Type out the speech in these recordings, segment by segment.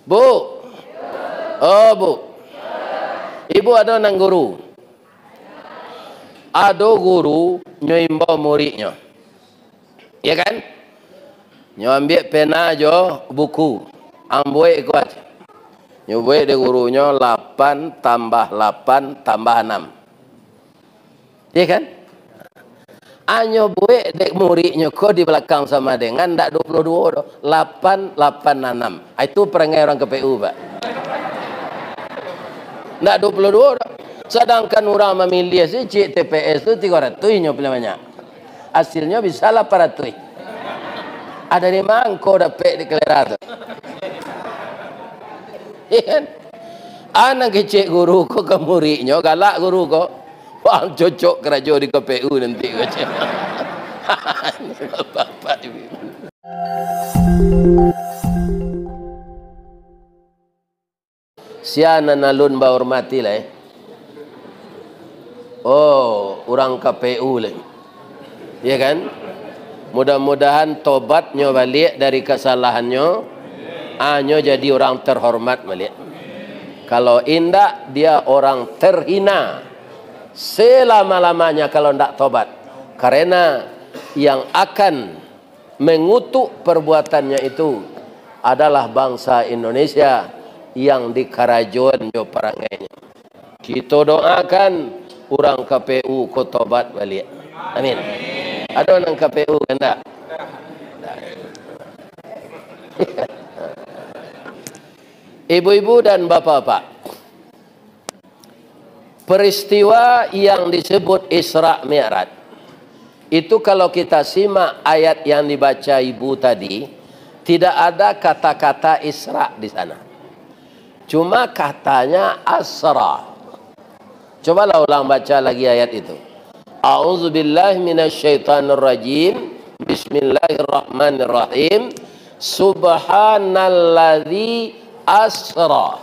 Bu. Oh, Bu. Ibu ada nang guru. Ada guru nyoimba muridnya. Ya kan? Nyo ambil pena jo buku. Ambuai kuat. Nyo buat de gurunya 8 tambah 8 tambah 6. Ya kan? Anyo buat dek muridnya kok di belakang sama dengan ndak 22 do. 8 8 6. Itu perangai orang KPU, Pak. Ndak 22 do. Sedangkan orang memilih si cik TPS itu 300 nyo banyak. Hasilnya bisa 800. Ada di mangko dapat di kelera tu. Iya kan? Anak kecil guru ko ke muridnya, galak guru ko. Wah, cocok kerja di KPU nanti kecil. Bapak ibu. Siana nalun ba hormati lah. Oh, orang KPU lah. Ya kan? Mudah-mudahan tobatnya balik dari kesalahannya. Anyo jadi orang terhormat balik. Kalau indak dia orang terhina selama-lamanya kalau ndak tobat. Karena yang akan mengutuk perbuatannya itu adalah bangsa Indonesia yang dikarajuan jo perangainya. Kita doakan orang KPU ko tobat balik. Amin. Ada orang KPU kan tak? Ibu-ibu dan bapak-bapak, peristiwa yang disebut Isra Mi'raj itu kalau kita simak ayat yang dibaca ibu tadi, tidak ada kata-kata Isra di sana. Cuma katanya Asra. Cobalah ulang baca lagi ayat itu. A'udzubillahi minasyaitonirrajim. Bismillahirrahmanirrahim. Subhanalladzi asra.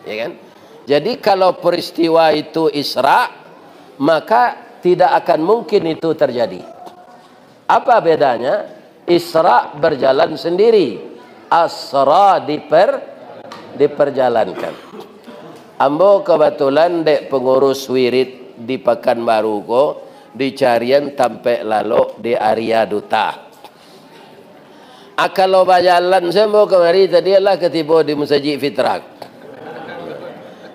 Ya kan? Jadi kalau peristiwa itu Isra, maka tidak akan mungkin itu terjadi. Apa bedanya? Isra berjalan sendiri, Asra diperjalankan. Ambo kebetulan dek pengurus wirid di Pekanbaru ko, di carian tampe lalu di area duta. Kalau berjalan semua kemari tadi adalah ketiba di Masjid Fitrak.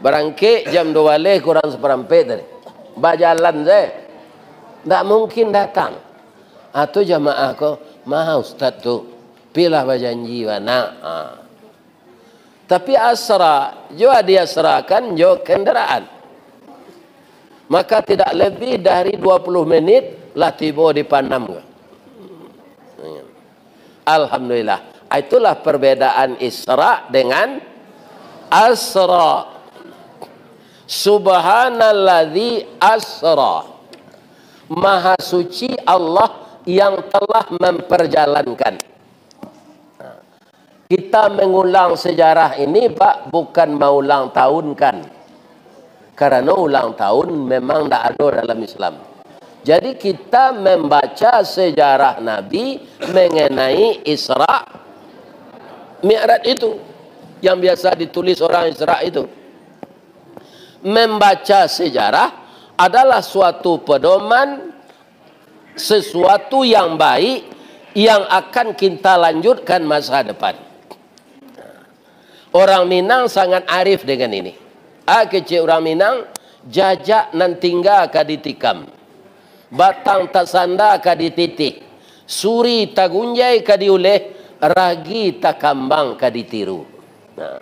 Berangkit jam 2 leh kurang seperempat tadi. Berjalan saya. Tak mungkin datang. Atau jamaah ko, maha ustaz tu. Pilah berjanji mana. Tapi asra, jo dia serahkan jo kendaraan. Maka tidak lebih dari 20 menit lah tiba di Panam. Alhamdulillah. Itulah perbedaan Isra dengan Asra. Subhanalladzi asra. Maha suci Allah yang telah memperjalankan. Kita mengulang sejarah ini, Pak, bukan mau ulang tahun kan. Karena ulang tahun memang tidak ada dalam Islam. Jadi kita membaca sejarah Nabi mengenai Isra Mi'raj itu. Yang biasa ditulis orang Isra itu. Membaca sejarah adalah suatu pedoman, sesuatu yang baik yang akan kita lanjutkan masa depan. Orang Minang sangat arif dengan ini. Kecil orang Minang, jajak nan tinggal ka ditikam. Batang tak sanda ka dititih. Suri tak gunjai ka diuleh. Ragi tak kambang ka ditiru. Nah,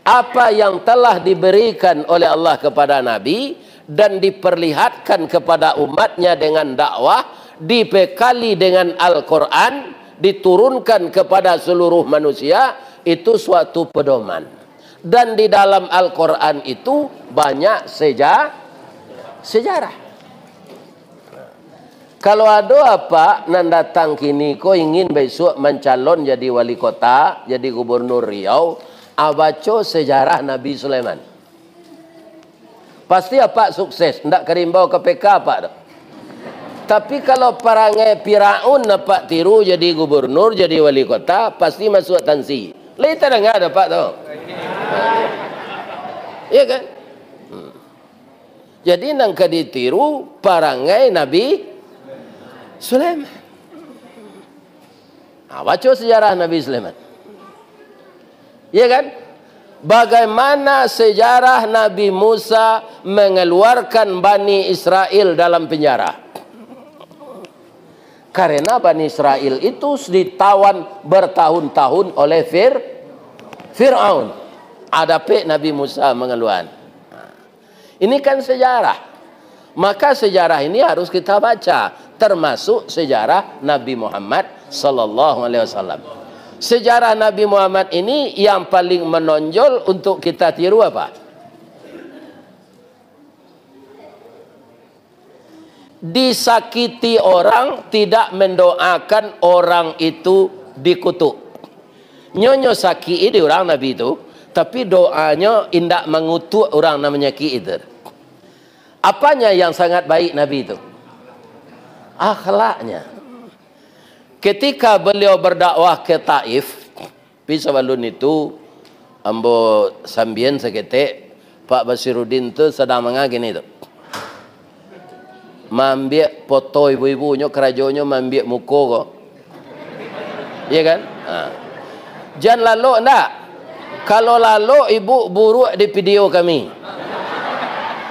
apa yang telah diberikan oleh Allah kepada Nabi dan diperlihatkan kepada umatnya dengan dakwah, dibekali dengan Al-Quran, diturunkan kepada seluruh manusia, itu suatu pedoman. Dan di dalam Al-Quran itu banyak sejarah. Kalau ada apa nan datang kini ko ingin besok mencalon jadi wali kota, jadi gubernur Riau, abaco sejarah Nabi Sulaiman. Pasti apa sukses, ndak kerimbau ke PK apa dah. Tapi kalau perangai Firaun dapat tiru jadi gubernur, jadi wali kota, pasti masuk tansi. Later enggak dapat tu. Iya kan? Jadi nang ditiru perangai Nabi Sulaiman. Baca sejarah Nabi Sulaiman. Iya kan? Bagaimana sejarah Nabi Musa mengeluarkan Bani Israel dalam penjara. Karena Bani Israel itu ditawan bertahun-tahun oleh Fir'aun. Hadapi Nabi Musa mengeluarkan. Ini kan sejarah. Maka sejarah ini harus kita baca. Termasuk sejarah Nabi Muhammad sallallahu alaihi wasallam. Sejarah Nabi Muhammad ini yang paling menonjol untuk kita tiru apa? Disakiti orang, tidak mendoakan orang itu dikutuk. Nyonya sakit di orang Nabi itu, tapi doanya tidak mengutuk orang namanya itu. Apanya yang sangat baik Nabi itu? Akhlaknya. Ketika beliau berdakwah ke Taif, bisa balun itu, ambo sambian seketik, Pak Basiruddin itu sedang mengagin itu. Mambiak foto ibu-ibunya, kerajonnya mambiak muka kok. Iya kan? Jangan lalu enggak. Kalau lalu ibu buruk di video kami.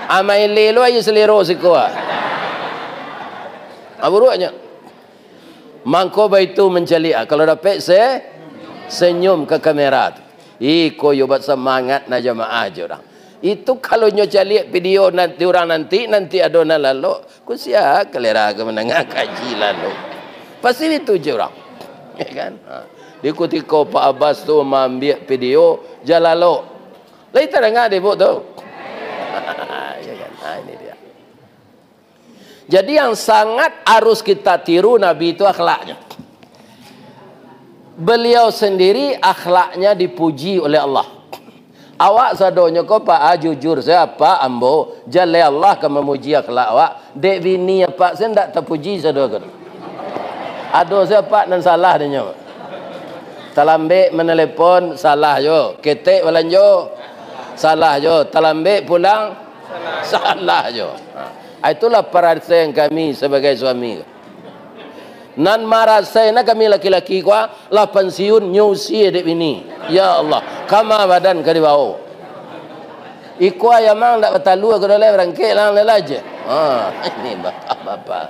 Amai lelo aja selero sikuah. Buruknya. Mangko itu mencari. Kalau dapat saya senyum ke kamera. Iko yobat semangat na jamaah aja orang. Itu kalau nyoca lihat video nanti orang nanti adona lalu kusia kelera ke menengah kaji lalu pasti itu je orang, ya kan? Di ketika Pak Abbas tu mengambil video jalan lalu, lain tak dengar dia buat tu, ya kan? Ini dia. Jadi yang sangat harus kita tiru Nabi itu akhlaknya. Beliau sendiri akhlaknya dipuji oleh Allah. Awak sadonya kau pak jujur siapa ambo jalai Allah ke memuji akhlak awak dek bini apa saya ndak terpuji sadokan. Ado siapa nan salah dia. Talambe menelepon salah jo, ketek walanjo salah jo, talambe pulang salah jo. Itulah perasaan kami sebagai suami. Nan marah saya nak kami laki-laki kuah lah pensiun nyusi dek bini. Ya Allah, kama badan ke di bawah. Ikua yang mang tak betalu aku dah berangkit lang lelaje. Ini bapak-bapak.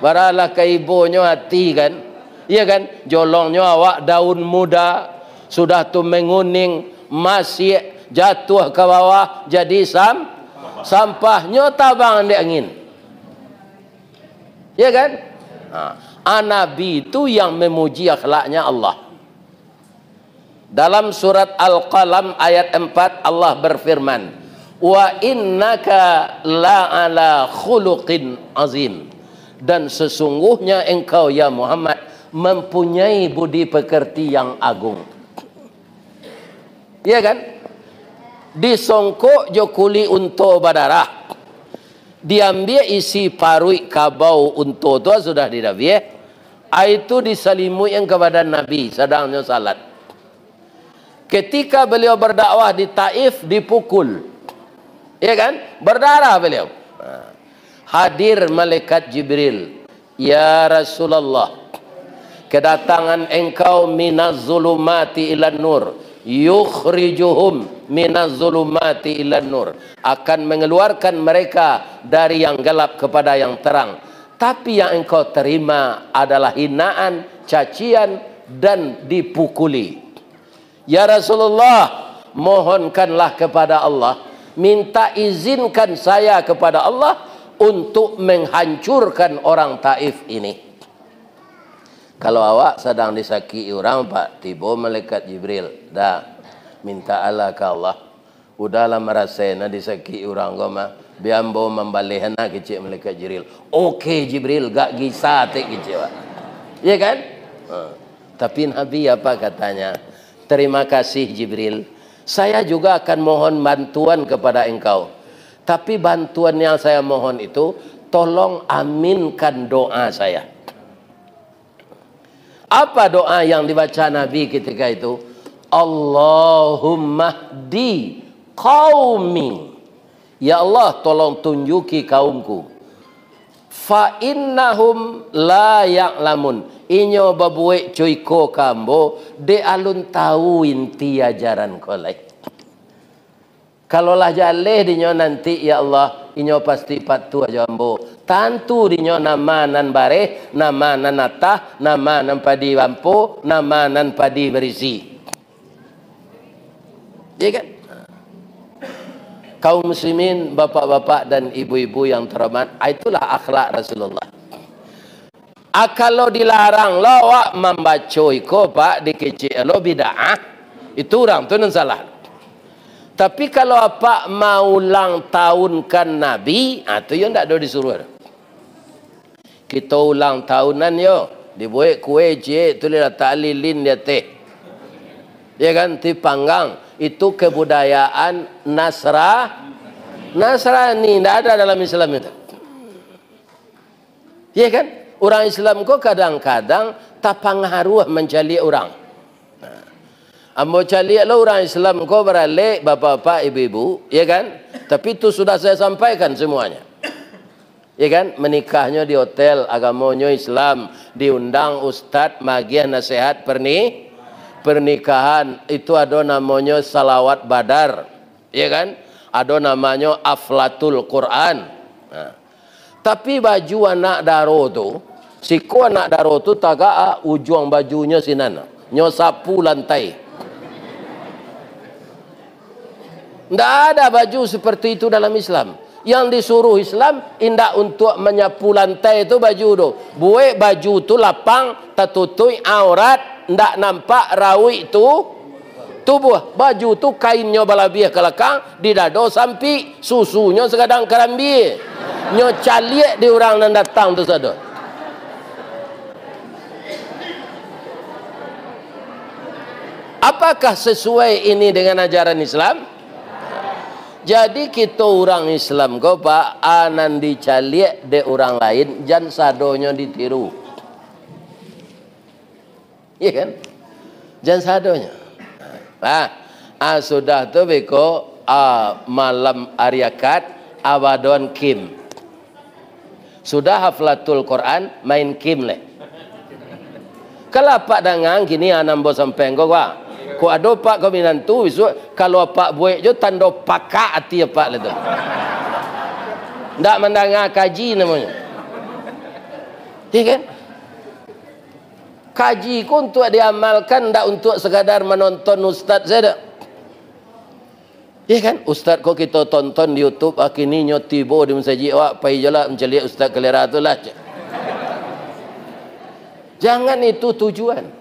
Baralah ke ibunya hati kan. Iya kan? Jolongnya awak daun muda sudah tu menguning masih jatuh ke bawah jadi sampahnya tabang di angin. Iya kan? Nabi itu yang memuji akhlaknya Allah. Dalam surat Al-Qalam ayat 4 Allah berfirman, "Wa innaka la'ala khuluqin azim." Dan sesungguhnya engkau ya Muhammad mempunyai budi pekerti yang agung. Iya kan? Disongkok jokuli unto badarah. Diambil isi parui kabau unto tu sudah didabiah. Itu diselimut yang kepada Nabi sedangnya salat. Ketika beliau berdakwah di Taif dipukul. Ya kan? Berdarah beliau. Hadir malaikat Jibril. Ya Rasulullah, kedatangan engkau minaz zulumati ilan nur. Yukhrijuhum minaz zulumati ilan nur. Akan mengeluarkan mereka dari yang gelap kepada yang terang. Tapi yang engkau terima adalah hinaan, cacian, dan dipukuli. Ya Rasulullah, mohonkanlah kepada Allah, minta izinkan saya kepada Allah untuk menghancurkan orang Taif ini. Kalau awak sedang disakiti orang, Pak, tiba malaikat Jibril, dah minta Allah ke Allah. Udahlah merasa nak disakiti orang kau mah. Biambo membalihana kecil malaikat Jibril. Okey Jibril, gak gisah tak kecil. Ya kan? Tapi Nabi apa katanya? Terima kasih Jibril. Saya juga akan mohon bantuan kepada engkau. Tapi bantuan yang saya mohon itu tolong aminkan doa saya. Apa doa yang dibaca Nabi ketika itu? Allahumma hdi qaumi. Ya Allah, tolong tunjuki kaumku. Fa innahum la ya'lamun. Inyo babuek cuiko kambo de alun tahu inti ajaran kolai. Kalaulah jaleh dinyo nanti ya Allah, inyo pasti patu aja ambo. Tantu dinyo nama nan bare, nama nan atah, nama nan padi wampo, nama nan padi berisi. Ya kan? Kaum muslimin, bapak-bapak dan ibu-ibu yang terhormat, itulah akhlak Rasulullah. Kalau dilarang lo wak membaca iko pak dikecil lo bid'ah, itu orang tu nan salah. Tapi kalau apa mau ulang tahunkan Nabi, itu yang tak ada disuruh. Kita ulang tahunan yo, dibuat kue je, tulis ta'lilin dia teh. Ya kan, dipanggang. Itu kebudayaan Nasrani, tidak ada dalam Islam itu. Ya kan, orang Islam kok kadang-kadang tak pengaruh mencari orang. Ambo cari lo orang Islam kau beralih bapak-bapak ibu-ibu, ya kan? Tapi itu sudah saya sampaikan semuanya. Ya kan? Menikahnya di hotel, agamanya Islam, diundang ustadz, magiah nasihat pernikahan, itu ada namanya salawat badar, ya kan? Ada namanya aflatul Quran. Nah. Tapi baju anak daro tu, siku anak daro tu taga ujung bajunya sinana, nyosapu lantai. Tidak ada baju seperti itu dalam Islam. Yang disuruh Islam indak untuk menyapu lantai itu baju tu. Buat baju tu lapang, tertutup aurat, tidak nampak rawi itu tubuh. Baju tu kainnya balabiah ke belakang, di dado sampai susunya sekadang kerambi. Nyo caliak di orang yang datang tu saja. Apakah sesuai ini dengan ajaran Islam? Jadi kita orang Islam kau pak anan dicaliak de orang lain, jangan sadonya ditiru. Iya kan? Jangan sadonya. Sudah tu beko malam hari akad abadon kim. Sudah haflatul Quran main kim leh. Kalau pak dangang gini anam bos sampai kau pak. Ko ado pak kau minantu isu kalau pak buat jo tando pakak hati pak le tu. Ndak mendengar kaji namanya. Iya kan? Kaji ku untuk diamalkan, ndak untuk sekadar menonton ustaz saja. Iya kan? Ustaz kok kita tonton di YouTube akini nyotibo di masjid awak pai jala menceli ustaz kelera tu lah. Jangan itu tujuan.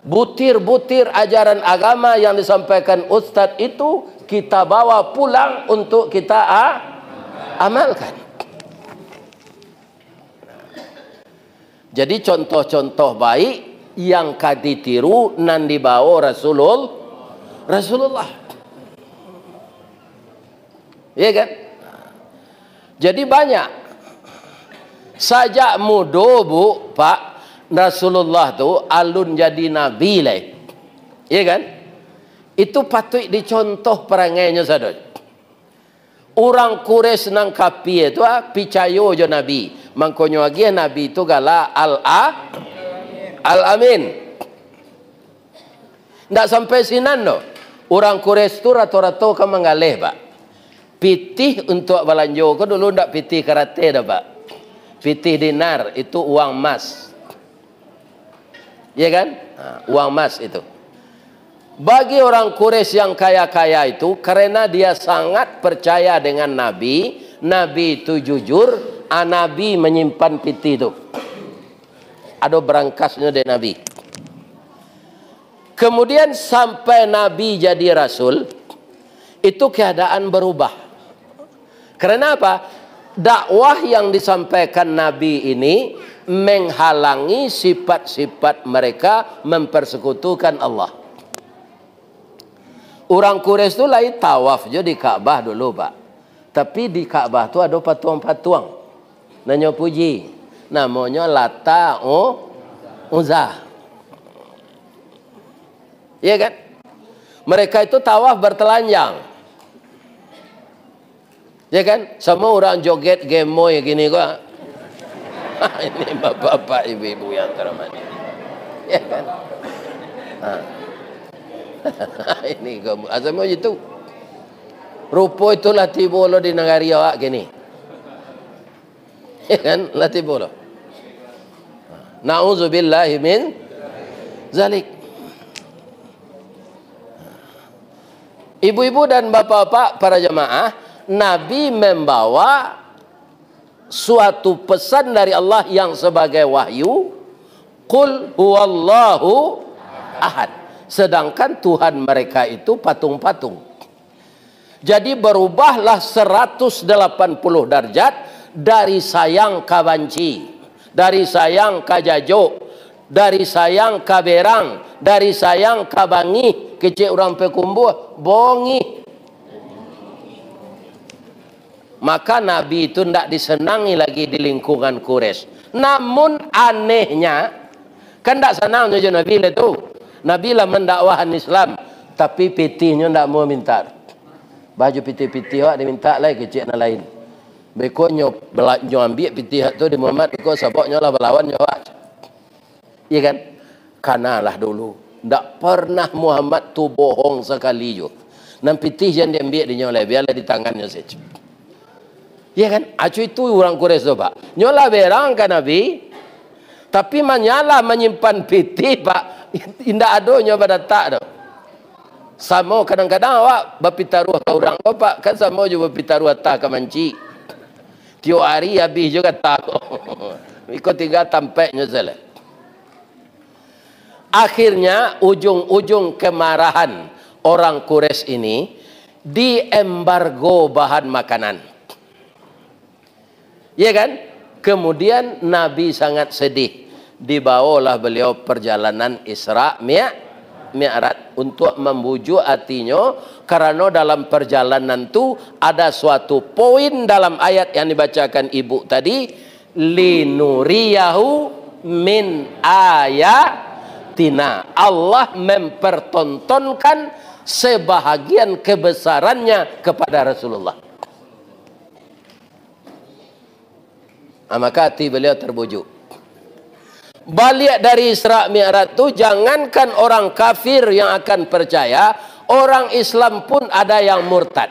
Butir-butir ajaran agama yang disampaikan ustaz itu kita bawa pulang untuk kita amalkan. Jadi contoh-contoh baik yang kaditiru nan dibawa Rasulullah. Ya kan? Jadi banyak. Sajak mudo bu, Pak, Rasulullah tu alun jadi nabi lah. Ya kan? Itu patut dicontoh perangainya saudara. Orang Quraisy nang kapi itu percaya je nabi. Mangkonyo lagi nabi itu gala al-amin. Ndak sampai sinan no. Orang Quraisy tu rata-rata kan mengalih, Pak. Pitih untuk belanjo ko dulu ndak pitih karate dah, Pak. Pitih dinar itu uang emas. Ya kan? Uang emas itu. Bagi orang Quraisy yang kaya-kaya itu, karena dia sangat percaya dengan Nabi, Nabi itu jujur, Nabi menyimpan piti itu. Ada berangkasnya dari Nabi. Kemudian sampai Nabi jadi Rasul, itu keadaan berubah. Karena apa? Dakwah yang disampaikan Nabi ini menghalangi sifat-sifat mereka mempersekutukan Allah. Orang Quraisy itu lain tawaf je di Ka'bah dulu, Pak. Tapi di Ka'bah tu ada patung-patung. Nanyo puji. Namanya Lata Uzza. Iya kan? Mereka itu tawaf bertelanjang. Ya kan? Semua orang joget gemoy gini kok. Ini bapak-bapak ibu-ibu yang terhormat. Ya kan? Ini kamu. Asal itu. Rupa itu latih bola di negara awak gini. Ya kan? Latih bola. Na'udzubillahi min zalik. Ibu-ibu dan bapak-bapak para jemaah, Nabi membawa suatu pesan dari Allah yang sebagai wahyu, Qul huwallahu ahad. Sedangkan Tuhan mereka itu patung-patung. Jadi berubahlah 180 derajat dari sayang ka banci, dari sayang ka jajo, dari sayang ka berang, dari sayang ka bangi, kecik orang pekumbuh, bongi. Maka Nabi itu tidak disenangi lagi di lingkungan Quraisy. Namun anehnya, kan tidak senang saja Nabi itu. Nabi lah mendakwahan Islam, tapi pitihnya tidak mau minta. Baju pitih-pitih awak diminta lagi kecik na lain. Bekoknya ambil pitih tu di Muhammad, bekok saboknya lah berlawan awak. Iya kan? Kanalah dulu. Tak pernah Muhammad tu bohong sekali jo. Nam pitih yang diambil di nyolai, biarlah di tangannya saja. Ya kan? Acu itu orang Quraisy tu Pak. Nyola berang kan Nabi. Tapi menyala menyimpan pitih Pak. Indah adonya pada tak tu. Sama kadang-kadang awak berpitaruh ke orang Pak. Kan sama juga berpitaruh tak ke manci. Tiap hari habis juga tak. Ikut tiga tampaknya salah. Akhirnya ujung-ujung kemarahan orang Quraisy ini diembargo bahan makanan. Ya kan? Kemudian Nabi sangat sedih. Dibawalah beliau perjalanan Isra Mi'raj untuk membujuk hatinya, karena dalam perjalanan itu ada suatu poin dalam ayat yang dibacakan ibu tadi, linuriyahu min ayatina. Allah mempertontonkan sebahagian kebesarannya kepada Rasulullah. Maka hati beliau terbujuk. Balik dari Isra Mi'raj itu, jangankan orang kafir yang akan percaya, orang Islam pun ada yang murtad.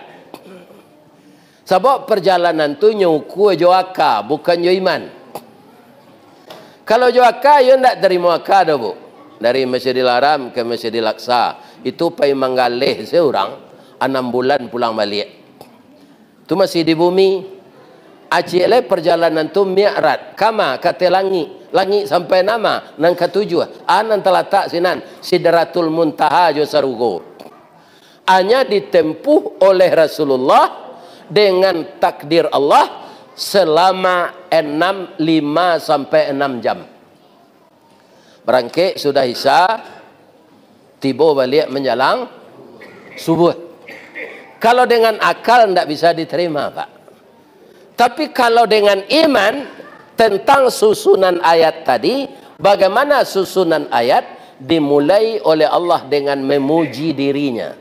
Sebab perjalanan itu nyuku joaka, bukan jo iman. Kalau joaka, you tidak terima akad bu. Dari Masjidil Haram ke Masjidil Aqsa, itu pay menggalih seorang 6 bulan pulang balik. Itu masih di bumi. Acile perjalanan tu Mi'raj, kama kata langit sampai nama nang ketujuh anan telatak sinan Sidratul Muntaha jo sarugo. Hanya ditempuh oleh Rasulullah dengan takdir Allah selama 5 sampai 6 jam. Berangkit sudah Isya, tiba balik menjelang subuh. Kalau dengan akal tidak bisa diterima Pak. Tapi kalau dengan iman tentang susunan ayat tadi, bagaimana susunan ayat dimulai oleh Allah dengan memuji dirinya.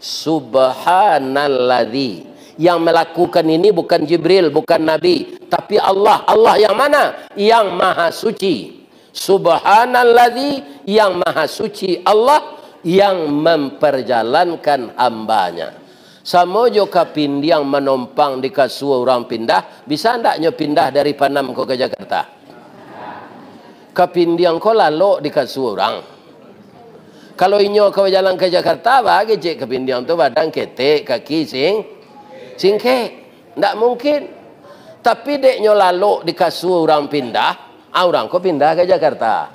Subhanalladzi. Yang melakukan ini bukan Jibril, bukan Nabi, tapi Allah. Allah yang mana? Yang maha suci. Subhanalladzi, yang maha suci Allah yang memperjalankan hambanya. Sama juga pindiang menompang di kasua orang pindah, bisa ndaknya pindah dari Panam ke Jakarta? Kapindiang ko lalu di kasua orang. Kalau inyo kau jalan ke Jakarta, bagi cek kapindiang tu badan ketek, kaki singke. Ndak mungkin. Tapi deknya lalu di kasua orang pindah, orang ko pindah ke Jakarta.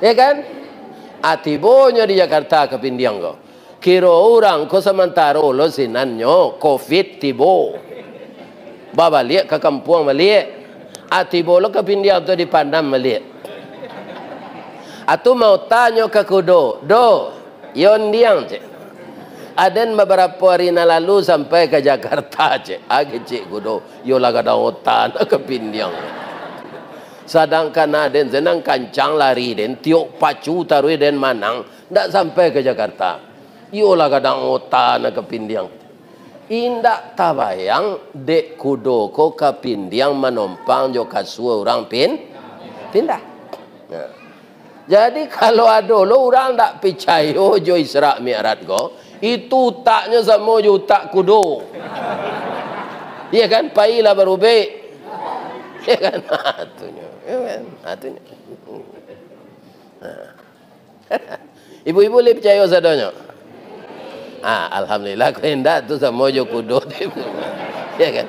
Ya kan? Atibonya di Jakarta kapindiang ko. Kira orang ko sementara lo sinanyo COVID tibo. Babalik ke kampung balik. Tibo lo ke pindiang tu di Panam balik. Atu mau tanya ke kudo, do, yon diang cik. Aden beberapa hari lalu sampai ke Jakarta cik. Cik kudo. Yolah kadang otan ke Pindiang. Sedangkan Aden senang kancang lari den. Tiok pacu taruh den manang. Tak sampai ke Jakarta. Yolah kadang otan ke Pindiang. Indak tabayang dek kudo ko ke Pindiang menumpang jo kasua orang pindah. Nah. Jadi kalau ada lo orang tak percaya jo Isra Mi'raj ko. Itu taknya sama juta kudo. Iya kan? Pailah baru baik. Iya kan? Atunya. Iya kan? Atunya. Ibu-ibu boleh percaya sadanya? Alhamdulillah kau hendak tu sama jo kudo. Iya kan?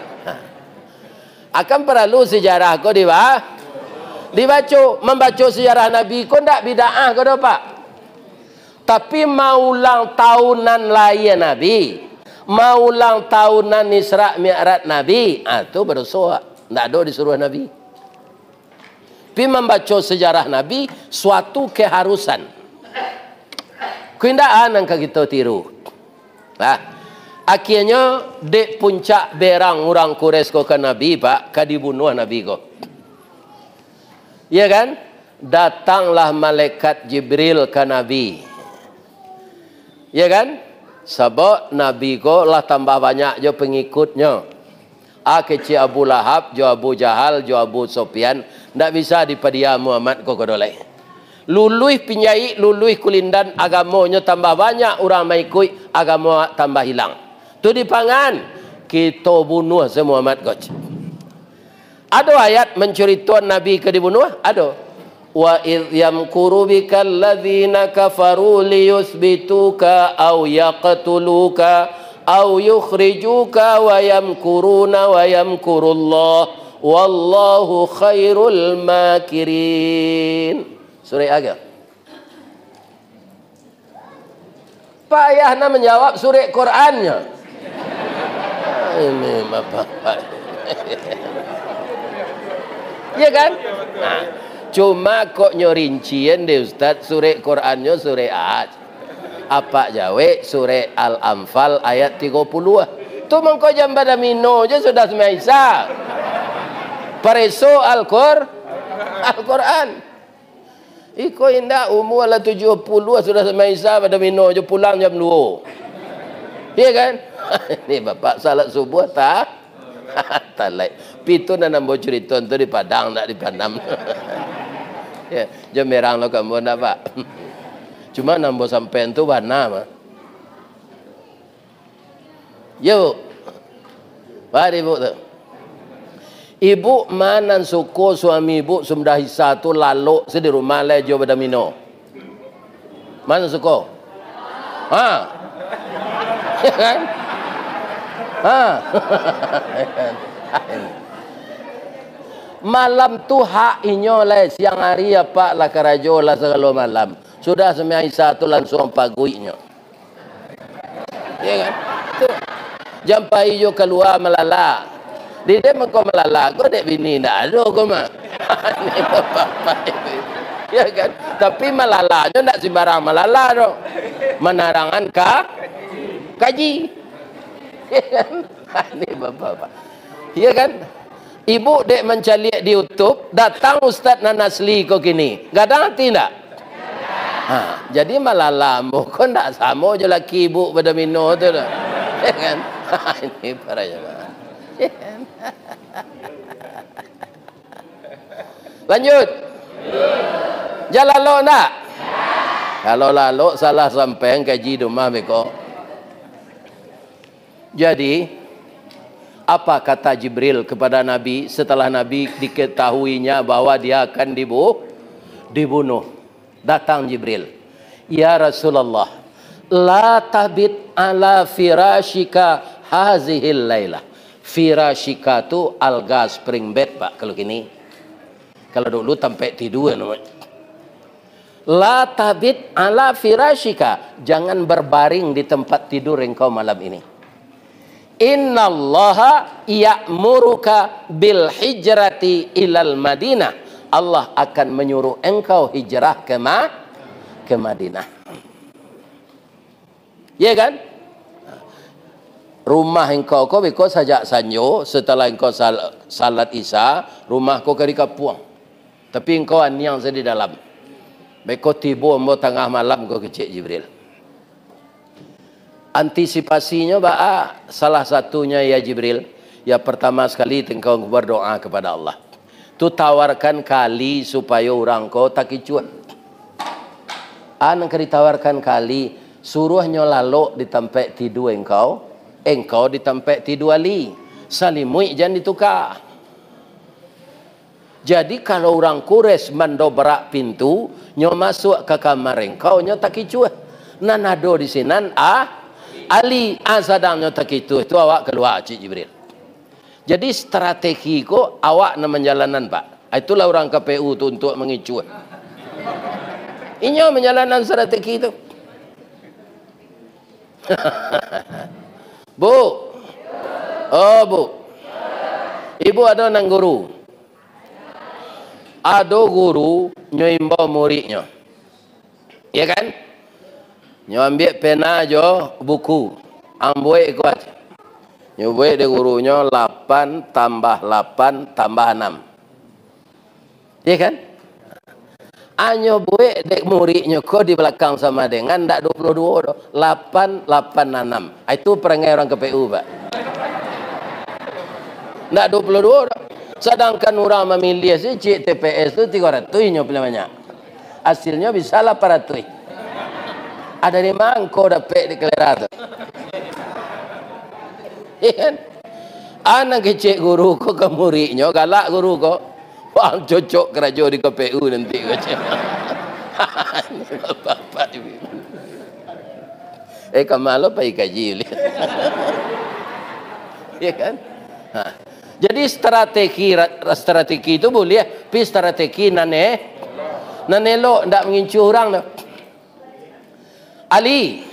Akan perlu sejarah kau dibaca. Membaca sejarah Nabi kau ndak bid'ah kau dah pak. Tapi mau ulang tahunan layan Nabi, mau ulang tahunan Isra Mi'raj Nabi, itu baru soak. Tak ada disuruh Nabi. Tapi membaca sejarah Nabi suatu keharusan. Kendaan yang kita tiru. Akhirnya dek puncak berang orang Quraisy ke Nabi pak, dibunuh Nabi ko. Ya kan? Datanglah malaikat Jibril ke Nabi. Ya kan? Sebab Nabi ko lah tambah banyak jo pengikutnya. Kecil Abu Lahab, jo Abu Jahal, jo Abu Sufyan, ndak bisa dipadia Muhammad ko kodolai. Luluih pinjai, luluih kulindan agamanya tambah banyak, orang mengikut agama tambah hilang. Tu dipangan kita bunuh semua Muhammad ko. Ada ayat menceritakan Nabi ke dibunuh? Ada. Wa idh yamkuru bika alladhina kafaru liyuthbituka aw yaqtuluka aw yukhrijuka wa yamkuruna wa yamkurullah wallahu khairul makirin. Surah Agam. Pak Ayahna menjawab surah Qurannya. Ini bapak. Ya kan? Cuma kok nyorincian deh Ustaz surah Qurannya surah Ahad. Apa jawe surah Al-Anfal ayat 30. Tu mengko jam pada mino je sudah semaisa. Pareso Al-Quran. Iko indah umur ala 70 sudah semaisa pada mino je pulang jam 2. Iya kan? Ini bapak salat subuh tak? Talai. Pitu na nambo cerita tu di Padang tak di Panam. Ya, jam merang lo kamu nak pak. Cuma nambo sampai tu warna mah. Yo, pak ibu tu. Ibu mana suku suami ibu sudah hisa tu lalu sedi rumah le jo pada mino. Mana suku? Kan? Malam tu hak inyo lah siang hari apa lah karajo lah segala malam. Sudah semua isa tu langsung paguinya. Ya kan? Tu. Jampai yo keluar melala. Di dia mengko melala, kau dek bini dah ada kau mah. Ni bapak. Ya kan? Tapi melalanya tak sembarang melala tu. Menarangan kaji. Ya kan? Ni bapak. Ya kan? Ibu dek mencaliak di YouTube, datang Ustaz Nanasli kau kini. Gadang hati tak? Jadi malala mu kau tak sama je laki ibu pada mino tu dah. Ya kan? Ini para jemaah. Ya kan? Lanjut. Jalan lo nak? Kalau lalu salah sampai kaji rumah mereka. Jadi apa kata Jibril kepada Nabi setelah Nabi diketahuinya bahwa dia akan dibunuh? Datang Jibril. Ya Rasulullah, la tabit ala firashika hazihil laylah. Firashika tu alga spring bed pak kalau kini. Kalau dulu tempat tidur namanya. La tabit ala firashika. Jangan berbaring di tempat tidur engkau malam ini. Innallaha ya'muruka bil hijrati ilal Madinah. Allah akan menyuruh engkau hijrah ke Madinah. Ya kan? rumah engkau ko beko sajak sanyo setelah engkau salat isya rumah ko kari kapuang tapi engkau aniang di dalam beko tibo mo tengah malam ko kecik Jibril. Antisipasinya salah satunya ya Jibril, ya pertama sekali engkau berdoa kepada Allah, tu tawarkan kali supaya orang kau tak kicuan. Anang ditawarkan kali suruhnya lalu di tempat tidur engkau di tempat tidur ali salimui jangan ditukar. Jadi kalau orang Quraisy mendobrak pintu nyo masuk ke kamar engkau nyo tak kicuan nanado di sinan Ali sadang nyo tak itu awak keluar Cik Jibril. Jadi strategi ko awak na menjalanan Pak. Itulah orang KPU tu untuk mengicu. Inyo menjalanan strategi itu. Bu. Oh Bu. Ibu ada nang guru. Ada guru nyo imbau muridnya. Ya kan? Nyo ambil pena jo buku. Ambil kuat. Nyo buat de gurunya 8 tambah 8 tambah 6. Ya kan? Anyo buat dek muridnya ko di belakang sama dengan ndak 22 do. 8 8 6. Itu perangai orang KPU, Pak. Ndak 22 do. Sedangkan orang memilih si cik TPS tu 300 nyo paling banyak. Hasilnya bisa 800. Ada di mangko dapat di kelera tu. Ya kan? Anak kecik guru ko ke muridnya galak guru ko. Wah cocok kerja di KPU nanti kecik. Bapak ibu. Kamalo pa ikaji. Ya kan? Jadi strategi itu boleh, tapi strategi nanelo ndak mengincu orang dah. Ali,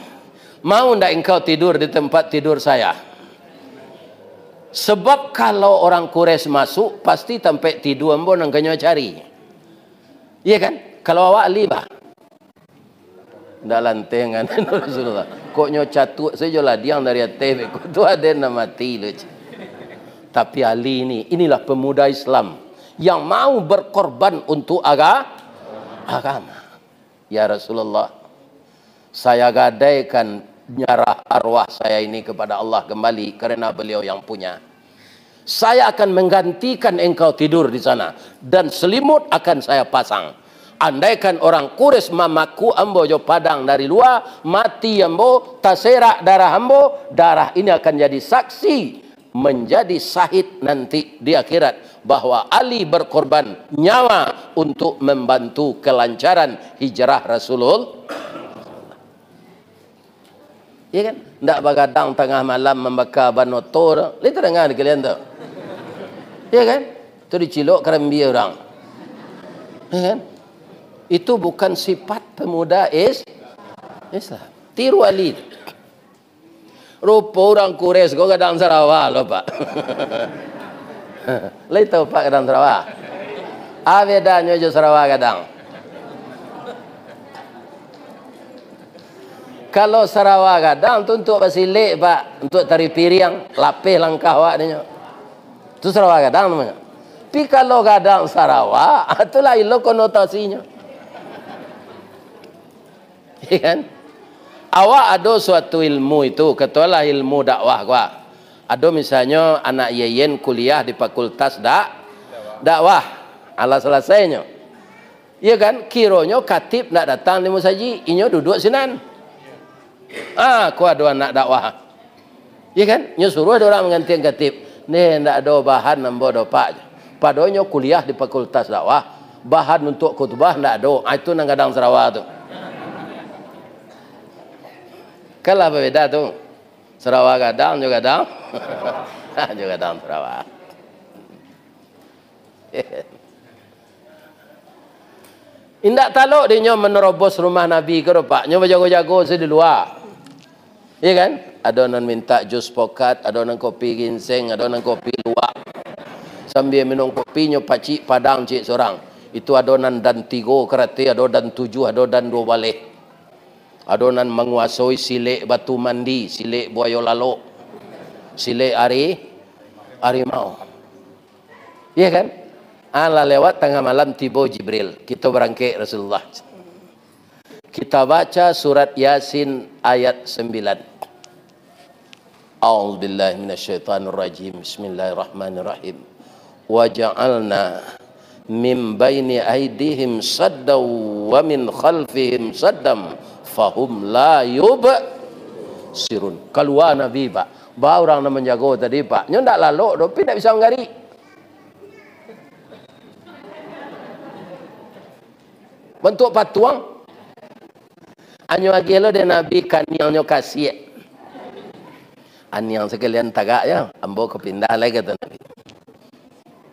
mau ndak engkau tidur di tempat tidur saya? Sebab kalau orang Quraisy masuk, pasti tempat tidur ambo nang kanyo cari. Iya kan? Kalau awak Ali bah. Ndak lantengan Rasulullah. Kok nyo catut saja lah diang dari atas kok tu ada nama mati lu. Tapi Ali inilah pemuda Islam yang mau berkorban untuk agama. Ya Rasulullah, saya gadaikan nyarah arwah saya ini kepada Allah kembali karena beliau yang punya. Saya akan menggantikan engkau tidur di sana dan selimut akan saya pasang. Andaikan orang Quraisy mamaku ambo jo padang dari luar, mati ambo, taserak darah ambo, darah ini akan jadi saksi, menjadi syahid nanti di akhirat bahwa Ali berkorban nyawa untuk membantu kelancaran hijrah Rasulullah. Ya kan? Ndak begadang tengah malam membakar banotor. Lihat dengar kalian tu. Ya kan? Itu dicilok kerambi orang. Ya kan? Itu bukan sifat pemuda Islam. Tiru Ali. Rupa orang Quraisy kau kadang Sarawak loh Pak. Lihat tahu Pak kadang Sarawak. Bedanya je Sarawak kadang. Kalau Sarawak kadang tu untuk basilik Pak, untuk tari piring, lapis langkah awak dia. Tu Sarawak kadang namanya. Tapi kalau kadang Sarawak, itulah ilo konotasinya. Ya kan? Awak ada suatu ilmu itu, ketualah ilmu dakwah gua. Ada misalnya anak yeyen kuliah di fakultas dakwah. Ala selesainya. Ya kan? Kironyo katib nak datang di musaji, inyo duduk sinan. Aku ada anak dakwah. Ya kan? Nyo suruh ada orang mengganti katib. Nih ndak ada bahan nambo do Pak. Padonyo kuliah di fakultas dakwah, bahan untuk khutbah ndak ada. Itu nang kadang Sarawak tu. Kalau apa beda tu? Sarawak kadang juga kadang. Juga kadang Sarawak. Indak taluk dia nyo menerobos rumah Nabi ke Pak. Nyo jago-jago di luar. Iya kan? Ada orang minta jus pokat, ada orang kopi ginseng, ada orang kopi luwak. Sambil minum kopi nyo pacik padang cik seorang. Itu ada orang dan 3 kereta, ada dan 7, ada dan 2 balik. Ada orang menguasai silik batu mandi, silik buaya lalu. Sile harimau. Iya kan? Allah lewat tengah malam tiba Jibril. Kita berangkat Rasulullah. Kita baca surat Yasin ayat 9. A'udzubillahi minasyaitonirrajim. Bismillahirrahmanirrahim. Wa ja'alna min baini aydihim saddaw wa min khalfihim saddam fahum la yubsirun. Keluar Nabi Pak. Bah orang nak menjaga tadi Pak. Nyo ndak lalu, tapi tak bisa menggari. Bentuk patuang. Anyo lagi lo de Nabi kaniangnya kasih. Aniang sekalian tagak ya, ambo kepindah lagi kata Nabi.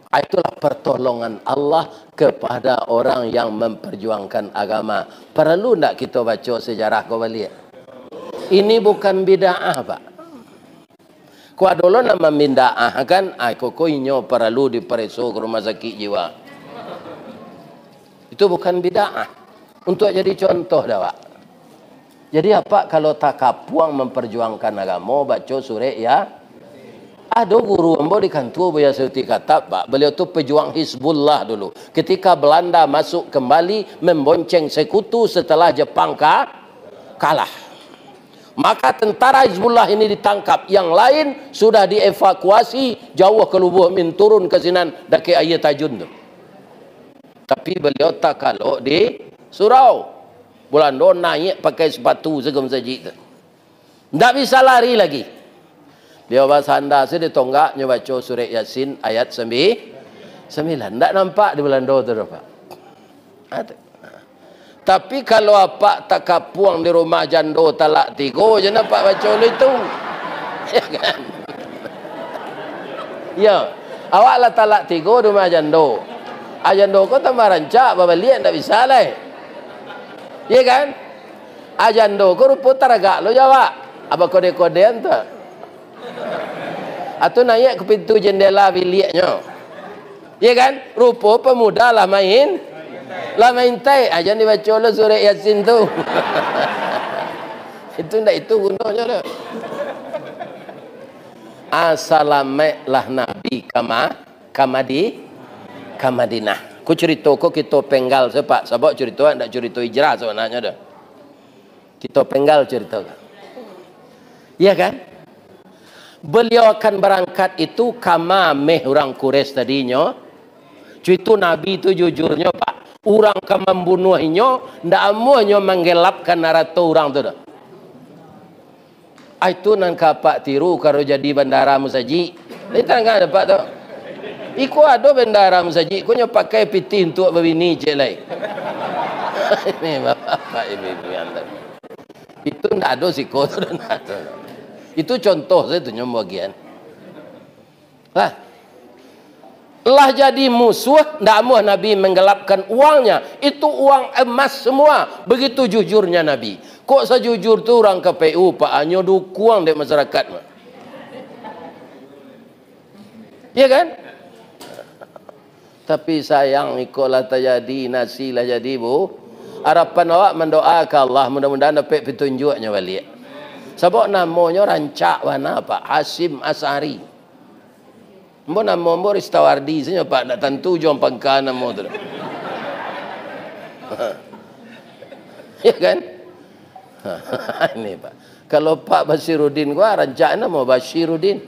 Itulah pertolongan Allah kepada orang yang memperjuangkan agama. Perlu tak kita baca sejarah kembali? Ini bukan bid'ah Pak. Kau dulu nama bid'ah kan? Kau inyo perlu diperiksa ke rumah sakit jiwa. Itu bukan bid'ah. Untuk jadi contoh dah Pak. Jadi apa kalau tak kapuang memperjuangkan agama baca surah ya? Ada guru ambo di kantor biasa kata Pak, beliau tu pejuang Hizbullah dulu. Ketika Belanda masuk kembali membonceng sekutu setelah Jepang kalah. Maka tentara Hizbullah ini ditangkap, yang lain sudah dievakuasi jauh ke Lubuk Min, turun ke sinan daki ayat tajun tu. Tapi beliau tak kalau di surau. Belanda naik pakai sepatu segam saji tu. Tak bisa lari lagi. Dia bersandar di tonggaknya baca surah Yasin ayat 9. Tak nampak di Belanda tu Pak. Tapi kalau apa tak kapuang di rumah jando talak 3 je nampak baca itu. Ya kan? Ya. Awaklah talak 3 di rumah jando. Jando kau tambah rancak babalian tak bisa lah. Ya kan? Jando kau rupa taragak lo jawab. Apa kode-kodean tu? Atau naik ke pintu jendela biliknya. Ya kan? Rupa pemuda lah main. Lah main tai. Jangan dibaca lah surah Yasin tu. itu gunanya dah. Assalamualaikum Nabi Kamadinah. Ku cerita ko kita penggal sepak. Sebab cerita tak cerita hijrah sebenarnya dah. Kita penggal cerita. Ya kan? Beliau akan berangkat itu kama meh orang Quraisy tadinya. Itu Nabi itu jujurnya Pak. Orang ke membunuhnya, ndak amuhnya menggelapkan narato orang tu dah. Itu nan kapak tiru kalau jadi bandara musaji. Itu kan dapat tu. Iku ada bandara musaji, ko nya pakai piti untuk berbini je lai. Ini bapak ibu anda. Itu ndak ada siko tu dah. Itu contoh saya tu nyom bagian. Lah jadi musuh, ndak mau Nabi menggelapkan uangnya. Itu uang emas semua. Begitu jujurnya Nabi. Kok sejujur tu orang KPU Pak hanya dukuang di masyarakat. Ya kan? Tapi sayang ikutlah terjadi, nasilah jadi bu. Harapan awak mendoakan Allah mudah-mudahan dapat petunjuknya balik. Sebab namanya rancak mana Pak? Hasim Asari. Mbak nama mbak Ristawardi saja Pak. Tak tentu jom pangkat nama tu. Ya kan? Ini Pak. Kalau Pak Basiruddin gua rancak nama Basiruddin.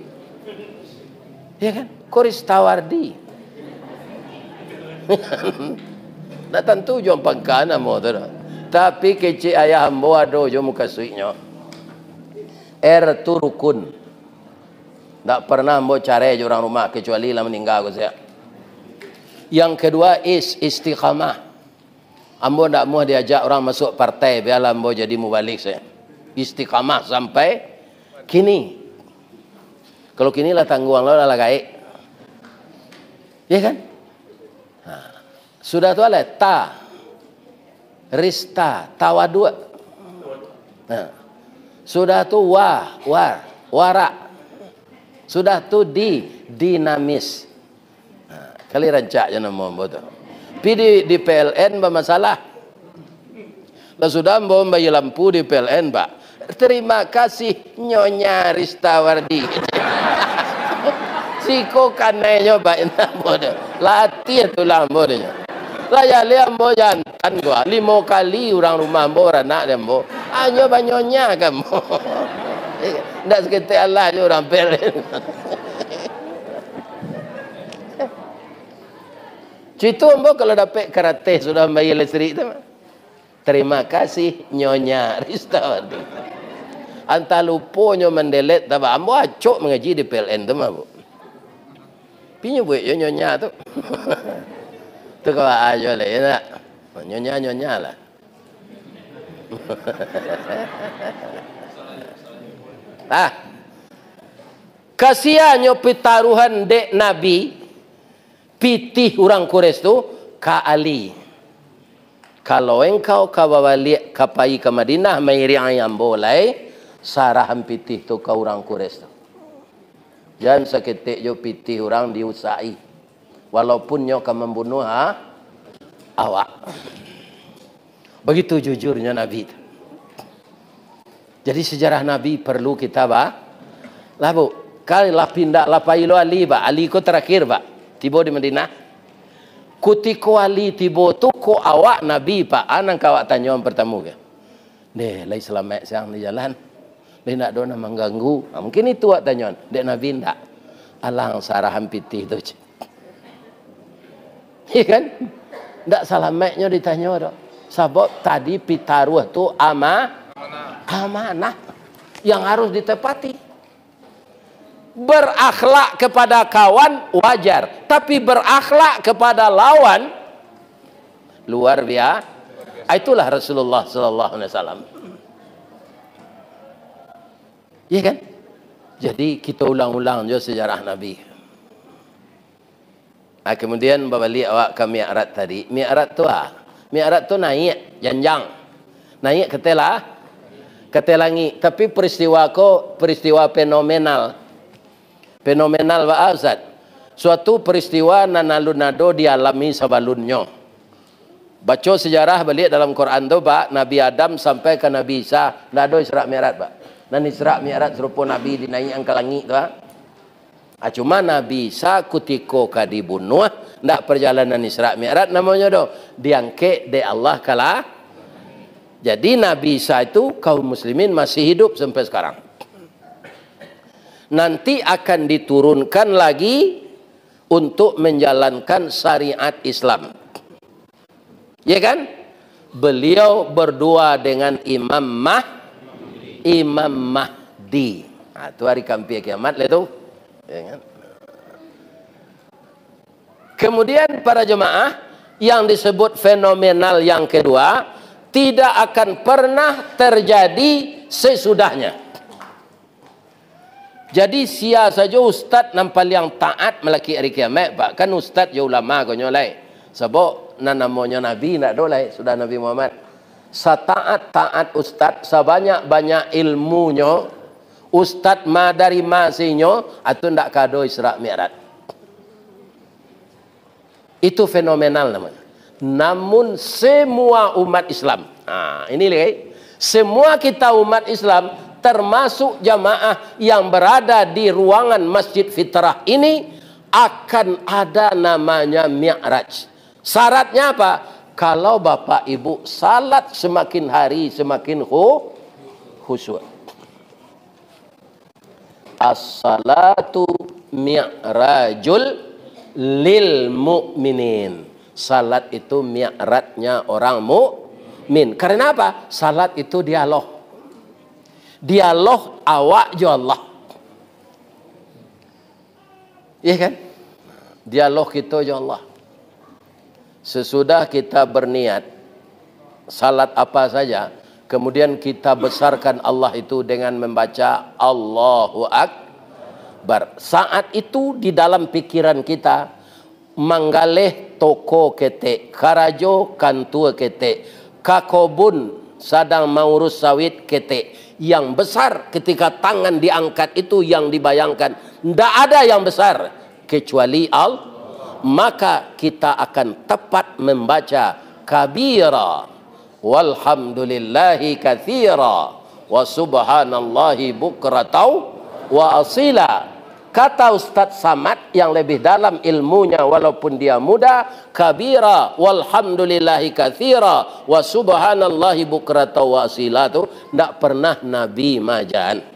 Ya kan? Kau Ristawardi. Tak tentu jom pangkat nama tu. Tapi kecik ayah hamba ada jom muka suiknya. Tu rukun. Tak pernah mau cari orang rumah kecuali lah meninggal ko saya. Yang kedua istiqamah. Ambo tak mau diajak orang masuk partai biarlah ambo jadi mubalik saya. Istiqamah sampai kini. Kalau kini lah tangguang lo lah gaik. Ya kan? Sudah tu lah rista tawaduk. Sudah tu wara. Sudah tu dinamis. Kali rancak je nama betul. Pi di PLN bermasalah. Lah sudah membayar lampu di PLN, Pak. Terima kasih Nyonya Ristawardi. Siko kanai nyoba ina bodoh. Latih tulang bodohnya. Laya liam bojan kan gua 5 kali orang rumah bo anak dia bo. Nyoba nyonya kamu. Ndak sekete Allah je orang pelen. Cuitu ambo kalau dapat karate sudah bayar listrik tu. Terima kasih Nyonya Ristawati. Anta luponyo mendelet taba ambo acok mengaji di PLN tu mah bu. Pinyo buat Nyonya tu. Tu kau ajo lah ya nak. Nyonya lah. Kasihannya pitaruhan dek Nabi pitih orang Quraisy tu ka Ali. Kalau engkau kabawali kapai ke Madinah mairi ayam boleh sarahan pitih tu ka orang Quraisy tu. Jangan seketik jo pitih orang diusai. Walaupun nyo ka membunuh awak. Begitu jujurnya Nabi itu. Jadi sejarah Nabi perlu kita lah bu. Kali lah pindah lah pailo Ali ba. Ali ko terakhir ba. Tiba di Madinah. Kutiko Ali tiba tu ko awak Nabi pak. Anang kawak tanya yang pertama ke. Deh, lai selamat siang di jalan. Deh nak dona mengganggu. Mungkin itu awak tanya. Dek Nabi ndak. Alang sarahan pitih tu. Iya kan? Ndak selamatnya ditanya dah. Sebab tadi pitaruh tu amanah yang harus ditepati. Berakhlak kepada kawan wajar, tapi berakhlak kepada lawan luar biasa. Itulah Rasulullah sallallahu alaihi wasallam. Iya kan? Jadi kita ulang-ulang je sejarah Nabi. Kemudian balik awak ke Mi'raj tadi. Mi'raj tu naik janjang. Naik ke telangi. Tapi peristiwa fenomenal. Fenomenal wa Ustaz. Suatu peristiwa nanalunado dialami sebelumnya. Baca sejarah balik dalam Quran tu Pak, Nabi Adam sampai ke Nabi Isa, nado Isra Mi'raj Pak. Dan Isra Mi'raj serupa Nabi dinaik ke langit tu Pak. Cuma Nabi Isa kutiko ka dibunuh, ndak perjalanan Isra Mi'raj namanya do. Diangkat de Allah kala. Jadi Nabi Isa itu kaum muslimin masih hidup sampai sekarang. Nanti akan diturunkan lagi untuk menjalankan syariat Islam. Ya kan? Beliau berdua dengan Imam Mahdi. Itu hari kampir kiamat lah tu. Ya kan? Kemudian para jemaah yang disebut fenomenal yang kedua tidak akan pernah terjadi sesudahnya. Jadi sia saja ustaz nampal yang taat melaki hari kiamat. Bahkan ustaz ya ulama kau nyolai. Sebab namanya Nabi nak dolai sudah Nabi Muhammad. Sataat ustaz sebanyak-banyak ilmunya. Ustaz dari masinya atau ndak kado Isra Mi'raj. Itu fenomenal namanya. Namun semua umat Islam. Ini lagi. Semua kita umat Islam termasuk jamaah yang berada di ruangan Masjid Fitrah ini akan ada namanya Mi'raj. Syaratnya apa? Kalau bapak ibu salat semakin hari semakin khusyuk. As-salatu mi'rajul lil mu'minin. Salat itu mi'rajnya orang mukmin. Karena apa? Salat itu dialog. Dialog awak jo Allah. Iya kan? Dialog kita jo Allah. Sesudah kita berniat salat apa saja, kemudian kita besarkan Allah itu dengan membaca Allahu Akbar. Saat itu di dalam pikiran kita manggaleh toko ketek, karajo kantua ketek, kakobun sedang mengurus sawit ketek. Yang besar ketika tangan diangkat itu yang dibayangkan. Tidak ada yang besar kecuali Allah. Maka kita akan tepat membaca kabira walhamdulillahi katsira wa subhanallahi bukratau wa asila. Kata Ustaz Samad yang lebih dalam ilmunya walaupun dia muda, kabira walhamdulillahi katsira wa subhanallahi bukrata wa asila, tu tidak pernah Nabi majan.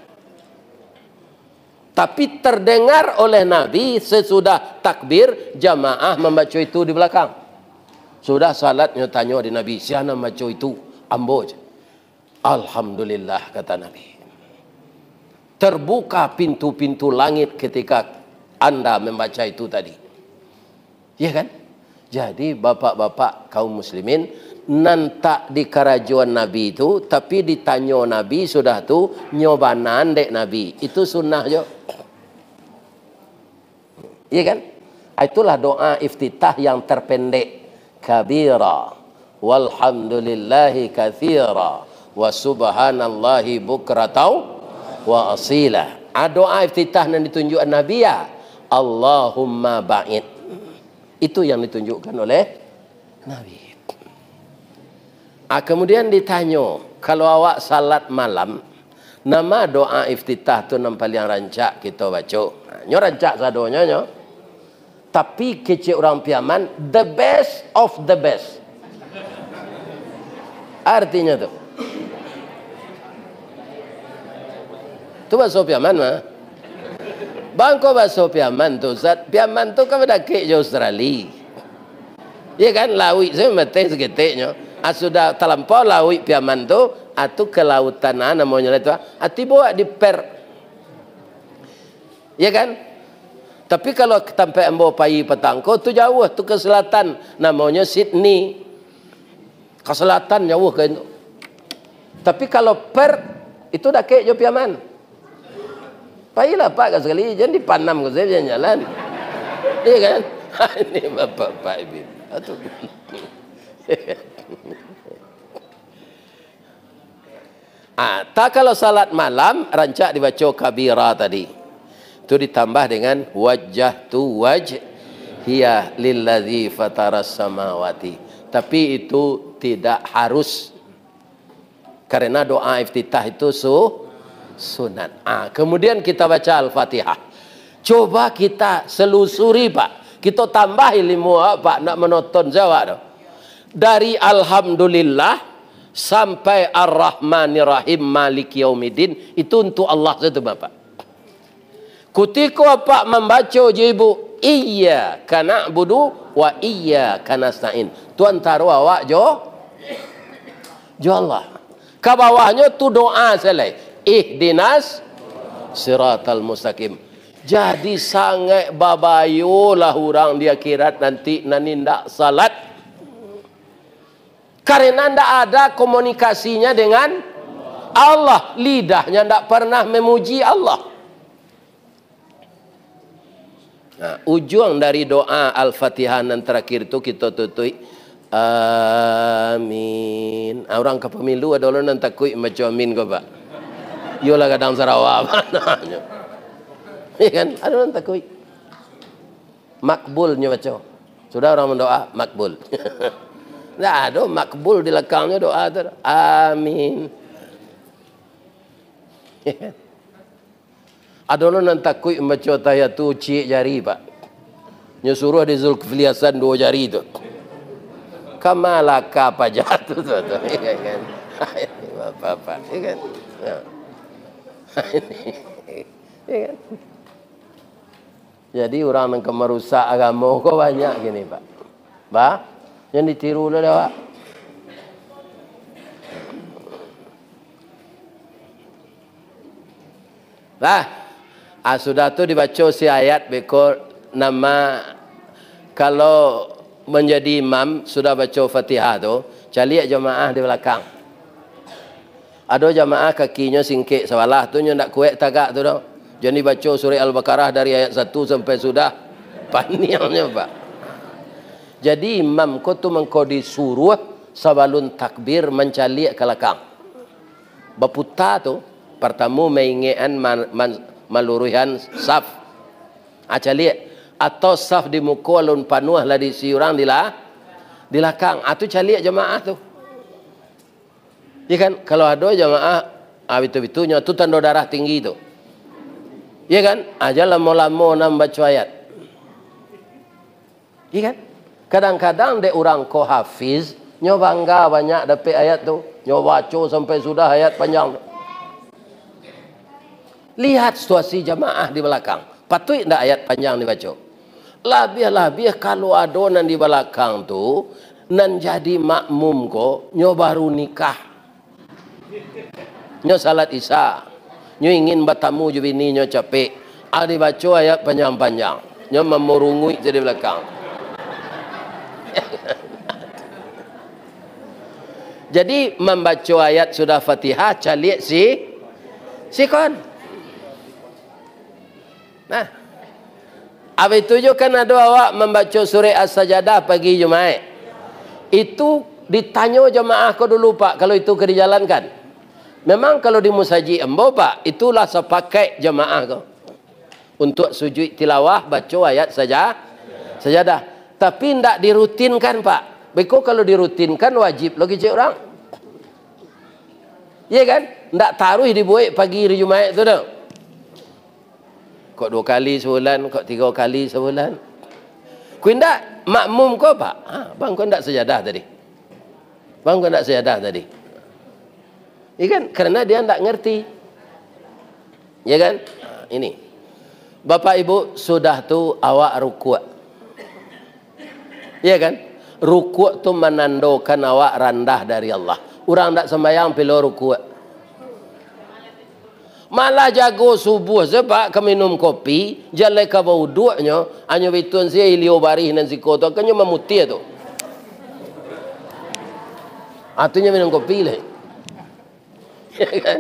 Tapi terdengar oleh Nabi sesudah takbir jamaah membaca itu di belakang. Sudah salatnya tanya di Nabi, siapa membaca itu? Ambo. Alhamdulillah kata Nabi. Terbuka pintu-pintu langit ketika Anda membaca itu tadi. Ya kan? Jadi bapak-bapak kaum muslimin, nantak di kerajuan Nabi itu, tapi ditanya Nabi sudah tu nyobanan dek Nabi. Itu sunnah jo. Ya kan? Itulah doa iftitah yang terpendek. Kabira walhamdulillahi katsira wa subhanallahi bukratau wa asila. Doa iftitah yang ditunjukkan Nabi ya, Allahumma ba'id. Itu yang ditunjukkan oleh Nabi. Kemudian ditanya, kalau awak salat malam, nama doa iftitah tu yang paling rancak kita baca. Nyo rancak sadonya nyo. Tapi kecil orang Piaman, the best of the best. Artinya tu. Tu bahasa Piaman mah. Bangko bahasa Piaman tu, Ustaz. Piaman tu kan berdaki di Australia. Ya kan, laut saya mati segitiknya. Sudah terlampau laut Piaman tu, atau ke lautan namanya itu. Ati bawa di per. Ya kan? Tapi kalau sampai ambo pai petangko tu jauh tu ke selatan, namanya Sydney. Ke selatan jauh ke itu. Tapi kalau per itu dah ke jo Piaman. Pailah Pak sekali, jangan dipanam ke saya jalan. Iya kan? Ini bapak-bapak ibu. Atuh. Tak kalau salat malam rancak dibaca kabira tadi. Itu ditambah dengan wajah tu wajhiya lilladzi fataras samawati. Tapi itu tidak harus. Karena doa iftitah itu sunat. Kemudian kita baca Al-Fatihah. Coba kita selusuri Pak. Kita tambah ilmu Pak nak menonton jawab. Dari Alhamdulillah sampai Ar-Rahmanir-Rahim Maliki Yaumiddin, itu untuk Allah saja Bapak. Ketika Pak membaca jibu iyyaka na'budu wa iyyaka nasta'in, tu antara awak jo Allah. Ke bawahnya tu doa selai. Ihdinas siratal mustaqim. Jadi sangat babayulah orang di akhirat nanti nanindak salat. Karena tidak ada komunikasinya dengan Allah. Lidahnya tidak pernah memuji Allah. Ujung dari doa Al-Fatihah yang terakhir itu kita tutui amin. Orang ke pemilu ada orang yang takut macam amin ke Pak. Yolah kadang Sarawak mananya. Ya kan? Ada orang takut. Makbulnya baca. Sudah orang mendoa makbul. Tidak ada makbul di belakangnya doa tu. Amin. Ada orang yang takut membaca tahiyat tu cik jari Pak. Dia suruh di Zulkifli Hasan 2 jari tu. Kamalaka apa jatuh tu. Ya kan? Apa-apa. Ya kan? Ya kan? Jadi orang yang merusak agama kok banyak gini Pak. Pak, yang ditiru oleh Pak. Sudah tu dibaca si ayat bekor nama kalau menjadi imam sudah baca Fatihah tu, cari jemaah di belakang. Ada jemaah kakinya singkik sebelah tu nya ndak kuat tagak tu dah. Jadi baca surah Al-Baqarah dari ayat 1 sampai sudah panjangnya Pak. Jadi imam ko tu mengko disuruh sebelum takbir mencalik ke belakang. Baputa tu pertama mengingatkan maluruhan saf. Calik atau saf di muka alun panuh lah di siurang di belakang. Itu calik jemaah tu. Ya kan, kalau ada jemaah betul-betulnya tu tanda darah tinggi tu. Ya kan? Aja lama-lama nak baca ayat. Ya kan? Kadang-kadang dek orang ko hafiz, nyo bangga banyak dapat ayat tu. Nyo baca sampai sudah ayat panjang tu. Lihat situasi jamaah di belakang. Patut tak ayat panjang dibaca? Lebih-lebih kalau ada nan di belakang tu, nan jadi makmum ko, nyo baru nikah. Nyo salat isya. Nyo ingin bertamu je bini nyo capek. Ada baca ayat panjang-panjang. Nyo memurungui di belakang. Jadi membaca ayat sudah Fatihah calik sikon. Nah, apa itu juga kan ada awak membaca surah As-Sajadah pagi Jumaat. Itu ditanya jemaah kau dulu Pak, kalau itu ke dijalankan. Memang kalau di musaji embo Pak, itulah sepakai jemaah kau. Untuk sujud tilawah baca ayat sajadah. Tapi tidak dirutinkan Pak. Beko kalau dirutinkan wajib lagi cik orang. Ya kan? Tidak taruh dibuat pagi hari Jumaat tu dah. Kok 2 kali sebulan, kok 3 kali sebulan. Kau tidak makmum kau Pak. Bang kau tidak sejadah tadi. Bang kau tidak sejadah tadi. Ya kan? Kerana dia tidak ngerti. Ya kan? Ini. Bapak Ibu sudah tu awak rukuk. Ya kan? Rukuk tu menandakan awak rendah dari Allah. Orang tak sembahyang pilih rukuk. Malah jago subuh sebab ke minum kopi, jalan ke wuduknya, hanya bitun saya ilio barih dan sikoto, kanya memutih tu. Atunya minum kopi lah. Ya kan?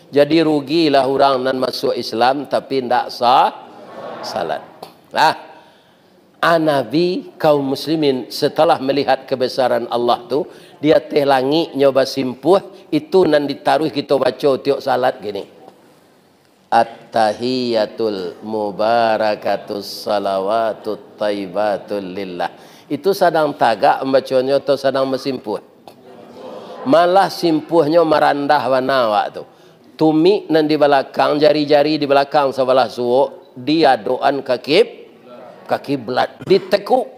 Jadi rugilah orang nan masuk Islam tapi tidak sah salat. Nabi kaum muslimin setelah melihat kebesaran Allah tu, dia teh langit nyoba simpuh, itu nan ditaruh kita baca tiap salat gini. At-tahiyatul mubarakatus salawatut taibatul lillah. Itu sedang tagak membacanya atau sedang mesimpuh? Malah simpuhnya merandah wanawak tu. Tumi nan di belakang, jari-jari di belakang sebelah suuk, dia doan kaki belat ditekuk,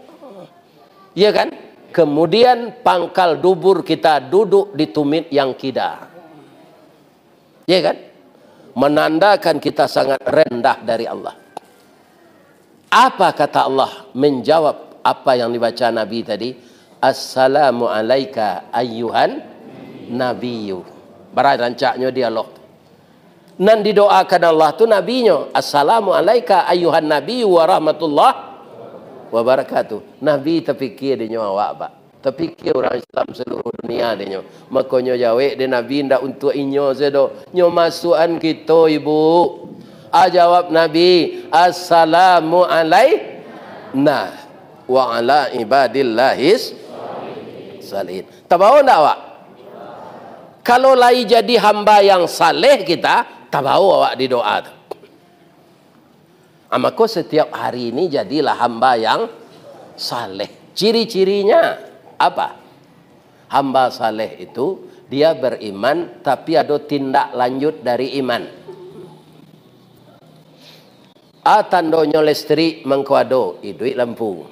ya kan? Kemudian pangkal dubur kita duduk di tumit yang kida, ya kan? Menandakan kita sangat rendah dari Allah. Apa kata Allah menjawab apa yang dibaca Nabi tadi? Assalamu alaika ayyuhan nabiyyu. Berancaknya dialog. Nan didoakan Allah tu nabinya, assalamu alaika ayyuhan nabiyyu wa rahmatullah wa barakatuh. Nabi terfikir dia awak Pak. Terfikir orang Islam seluruh dunia dia. Makanya jawab dia Nabi ndak untuk inyo sedo. Nyo masukan kita ibu. Jawab Nabi, assalamu alaina wa ala ibadillahis salihin. Tahu ndak awak? Kalau lai jadi hamba yang saleh kita, tahu awak di doa tu. Maka setiap hari ini jadilah hamba yang saleh. Ciri-cirinya apa? Hamba saleh itu dia beriman tapi ada tindak lanjut dari iman. Tandonyo listrik mengkuado duit lampu.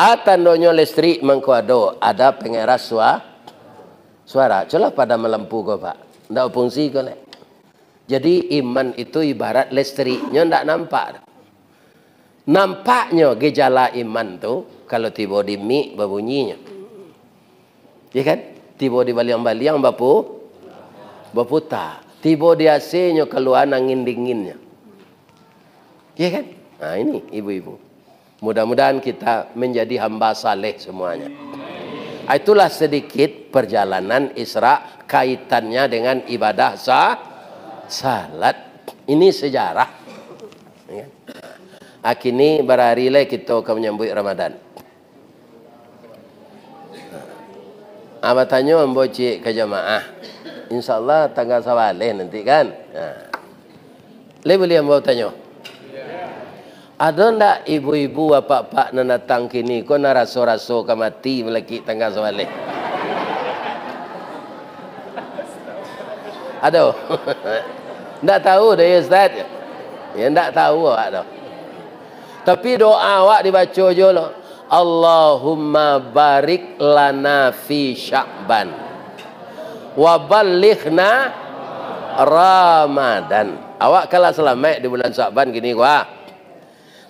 Tandonyo listrik mengkuado ada pengeras suara. Coba pada melampu kau Pak. Ndak fungsi kau lek. Jadi iman itu ibarat listriknya ndak nampak. Nampaknya gejala iman tu kalau tiba di mik berbunyinya. Ya kan? Tiba di baliang-baliang berputar. Tiba di AC-nya keluar angin dinginnya. Ya kan? Nah ini ibu-ibu. Mudah-mudahan kita menjadi hamba saleh semuanya. Itulah sedikit perjalanan Isra kaitannya dengan ibadah salat. Ini sejarah. Kini berhari lagi kita akan menyambut Ramadan. Abah tanya membocik ke jamaah. InsyaAllah tanggal sawaleh nanti kan. Boleh ambau tanya. Ada ndak ibu-ibu bapak-bapak nak datang kini kau nak raso-raso ke mati melaki tanggal sawaleh? Ada. Ndak tahu deh Ustaz. Ya ndak tahu awak dah. Tapi doa awak dibaca je lah. Allahumma barik lana fi Sya'ban wa ballighna Ramadan. Awak kalau selamat di bulan Sya'ban gini wah.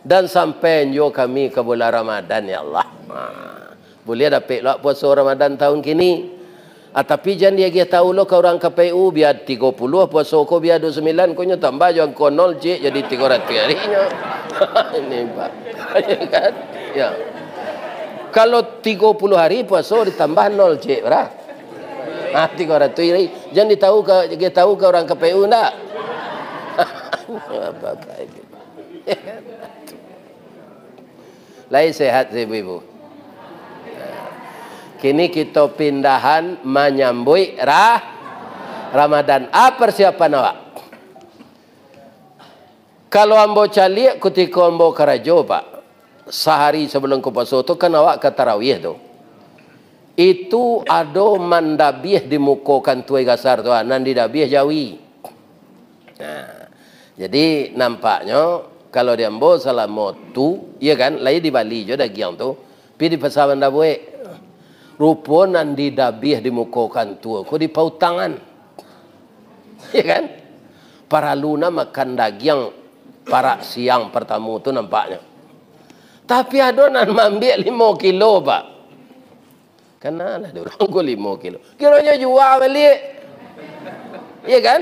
Dan sampai nyo kami ke bulan Ramadan ya Allah. Boleh dapat lah puasa Ramadan tahun kini. Tapi jangan dia tahu lo ke orang KPU biar 30 puasa ko biar 29 ko nyo tambah jangan ko 0 cik jadi 300 harinya. Ini Pak. Kan? Ya. Kalau 30 hari puasa ditambah 0 cik berah. 300 hari. Jangan dia tahu ke orang KPU ndak. Apa-apa itu. Lain sehat ibu-ibu. Kini kita pindahan menyambut Ramadan. Apa persiapan awak? Kalau ambo calik ketika ambo kerajo Pak, sehari sebelum ke puasa tu kan awak ke tarawih tu. Itu ada mandabih dimukokan tuai gasar tu, nandi dabih jawi. Nah, jadi nampaknya kalau dia ambo selama tu, ya kan, lain di Bali je daging tu, pi di pasar mandabue. Rupa nandi dabih dimukokan tu, ko di pautangan. Ya kan? Para luna makan daging para siang pertama tu nampaknya. Tapi ada nan ambil 5 kilo Pak. Kenalah dia orang ko 5 kilo. Kiranya jual balik. Ya kan?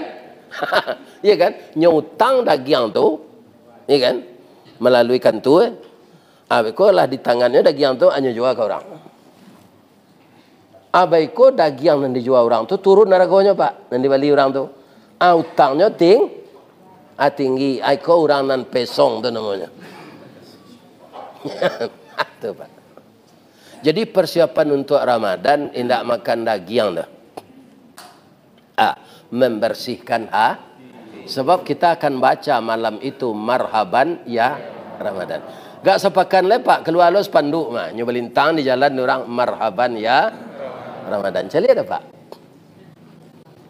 Ya kan? Nyutang daging tu, ya kan? Melalui kantor. Ko lah di tangannya daging tu hanya jual ke orang. Abaiko daging yang dijual orang tu turun harganya Pak, yang dibeli orang tu. Utangnya tinggi. Aiko orang nan pesong tu namanya. Itu Pak. Jadi persiapan untuk Ramadan indak makan daging dah. Membersihkan sebab kita akan baca malam itu marhaban ya Ramadan. Gak sepakan lepak keluar lo spanduk mah nyobelintang di jalan orang marhaban ya Ramadan. Calik ada Pak.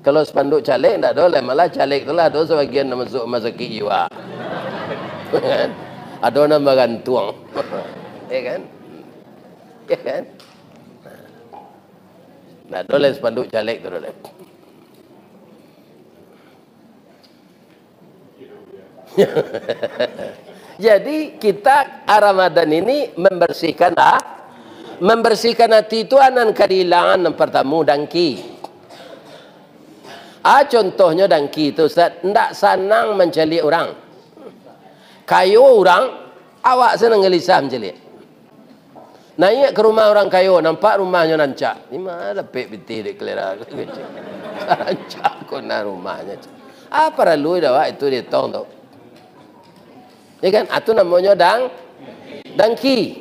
Kalau spanduk calik tak boleh, malah calik itulah ada sebagian masuk mazaki jiwa. Kan? Ada nama gantung. Ya kan? Ya kan? Tak boleh spanduk calik tu boleh. Jadi kita Ramadan ini membersihkan hati itu anan kehilangan yang pertama dangki. Contohnya dangki itu tidak senang mencari orang. Kayu orang, awak senang gelisah mencari. Naik ke rumah orang kayu, nampak rumahnya nancak. Ini mana pek biti di kelera. Nancak kena rumahnya. Apa lalu dah itu dia tong tu. Ya kan? Itu namanya dangki.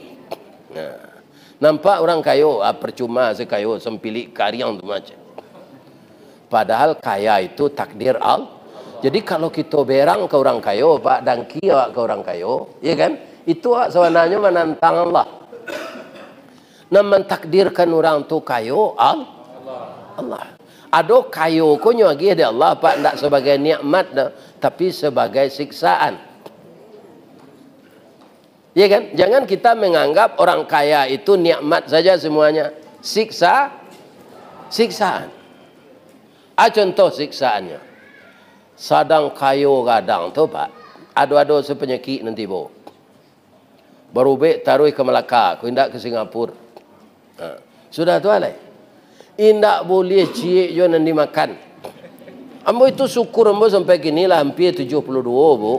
Nah. Nampak orang kayu, percuma sekayu sempilik karyang tu macam. Padahal kaya itu takdir Allah. Jadi kalau kita berang ke orang kayu, Pak dangki awak ke orang kayu, ya kan? Itu sebenarnya menantang Allah. Nah mentakdirkan orang tu kayu Allah. Ada kayu ko nyagi dari Allah Pak tidak sebagai nikmat dah, tapi sebagai siksaan. Ya kan? Jangan kita menganggap orang kaya itu nikmat saja semuanya. Siksaan. Contoh siksaannya. Sadang kayu kadang tu Pak. Ada sepenyakit nanti bo. Baru taruh ke Melaka. Kau indak ke Singapura. Sudah tu alai. Indak boleh cik jo nanti makan. Ambo itu syukur ambo sampai kini lah hampir 72 bu.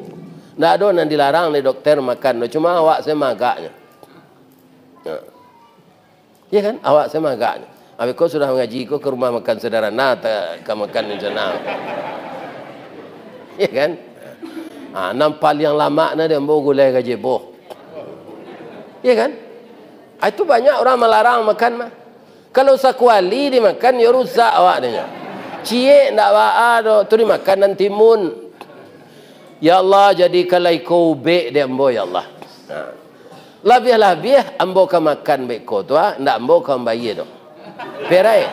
Tidak ada yang dilarang oleh dokter makan. Cuma awak saya magaknya. Ya kan? Awak saya magaknya. Habis kau sudah mengaji kau ke rumah makan sederhana ke makan yang senang. Ya kan? Nampak yang lama dia mau gulai gaji boh. Ya kan? Itu banyak orang melarang makan mah. Kalau sakuali dimakan ya rusak awak dia. Cie ndak ada tu dimakan nanti mun. Ya Allah jadi kalau kau be dia ambo ya Allah. Lebih ambo ka makan be ko tu ndak ambo ka bayi tu. Perai.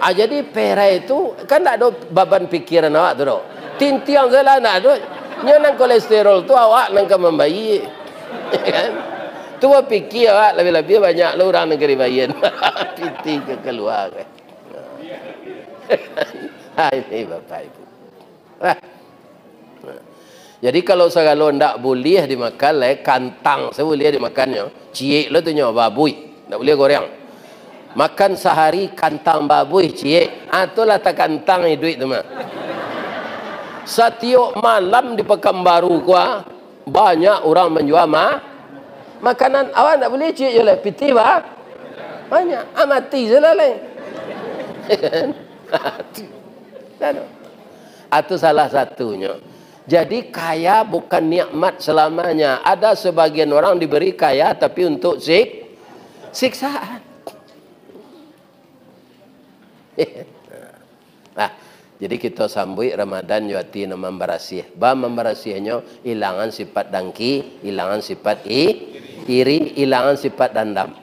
Jadi perai itu kan tak ada beban pikiran awak tu. Tintiang selana tu. Nya nang kolesterol tu awak nang membayi. Kan? Tu pikir awak lebih-lebih banyak lu orang negeri bayin. Piti ke keluar. Ini Bapak Ibu. Jadi kalau segala ndak boleh dimakan kantang saya boleh dimakannya. Ciek lo tu nyo babuy. Ndak boleh goreng. Makan sehari kantang babuy ciek. Itulah tak kantang duit tu mah. Setiap malam di Pekanbaru gua banyak orang menjual makanan. Awak ndak boleh ciek je lah piti bah. Banyak. Mati je lah lain. Itu salah satunya. Jadi kaya bukan nikmat selamanya. Ada sebagian orang diberi kaya tapi untuk siksaan. Nah, jadi kita sambut Ramadan yati nama membarasih. Ba membarasihnya hilangan sifat dengki, hilangan sifat iri, hilangan sifat dendam.